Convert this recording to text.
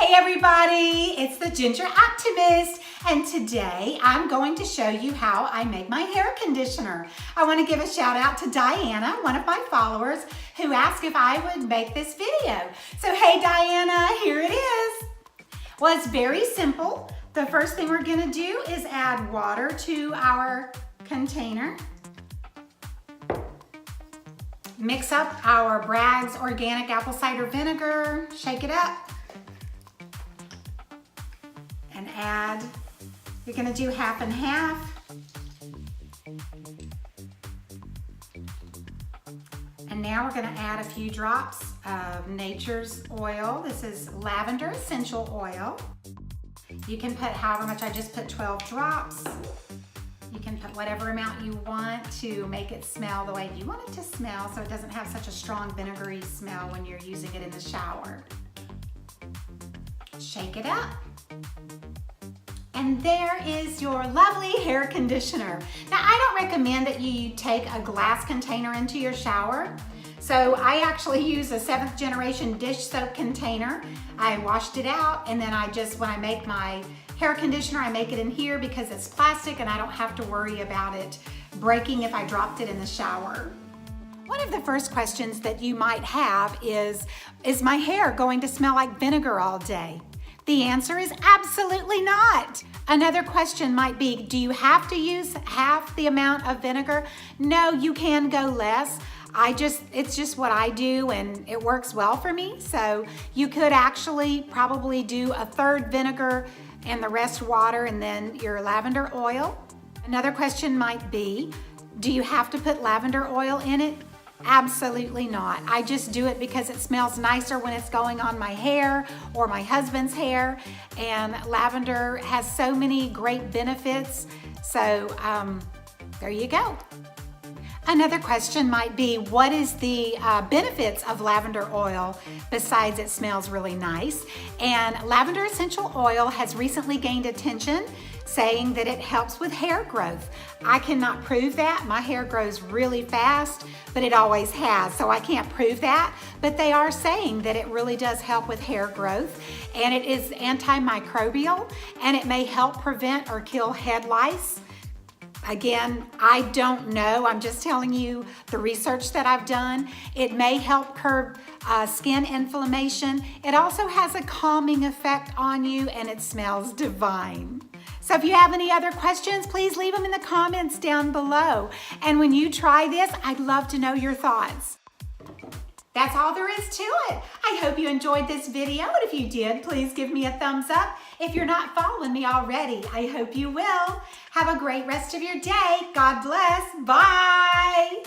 Hey everybody, it's the Ginger Optimist, and today I'm going to show you how I make my hair conditioner. I want to give a shout out to Diana, one of my followers, who asked if I would make this video. So hey Diana, here it is. Well, it's very simple. The first thing we're going to do is add water to our container. Mix up our Bragg's organic apple cider vinegar, shake it up. And add, you're gonna do half and half. And now we're gonna add a few drops of nature's oil. This is Lavender Essential Oil. You can put however much, I just put 12 drops. You can put whatever amount you want to make it smell the way you want it to smell so it doesn't have such a strong vinegary smell when you're using it in the shower. Shake it up. And there is your lovely hair conditioner. Now, I don't recommend that you take a glass container into your shower. So I actually use a 7th generation dish soap container. I washed it out, and then when I make my hair conditioner, I make it in here because it's plastic and I don't have to worry about it breaking if I dropped it in the shower. One of the first questions that you might have is my hair going to smell like vinegar all day? The answer is absolutely not. Another question might be, do you have to use half the amount of vinegar? No, you can go less. It's just what I do and it works well for me. So you could actually probably do a third vinegar and the rest water and then your lavender oil. Another question might be, do you have to put lavender oil in it? Absolutely not. I just do it because it smells nicer when it's going on my hair or my husband's hair, and lavender has so many great benefits. So there you go. Another question might be, what is the benefits of lavender oil besides it smells really nice? And Lavender Essential Oil has recently gained attention saying that it helps with hair growth. I cannot prove that. My hair grows really fast, but it always has, so I can't prove that. But they are saying that it really does help with hair growth, and it is antimicrobial, and it may help prevent or kill head lice. Again, I don't know. I'm just telling you the research that I've done. It may help curb skin inflammation. It also has a calming effect on you, and it smells divine. So if you have any other questions, please leave them in the comments down below. And when you try this, I'd love to know your thoughts. That's all there is to it. I hope you enjoyed this video, and if you did, please give me a thumbs up. If you're not following me already, I hope you will. Have a great rest of your day. God bless. Bye.